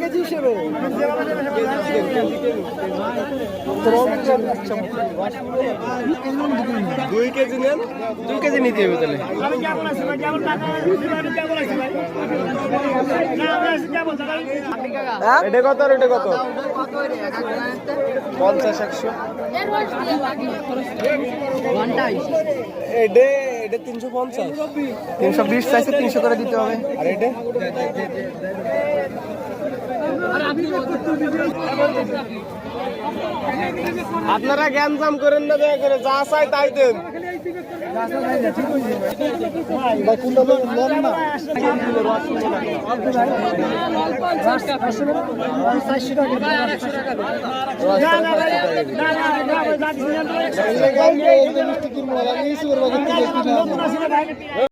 KG হিসেবে 2 KG নেন, 2 KG নিতে হবে তাহলে। এটা কত আর এটা কত? 50-100। এটা 350, 320 চাইছে, 300 করে দিতে হবে। আর এটা আপনারা জ্ঞানজাম করেন না, দয়া করে যা চাই তাই দেন।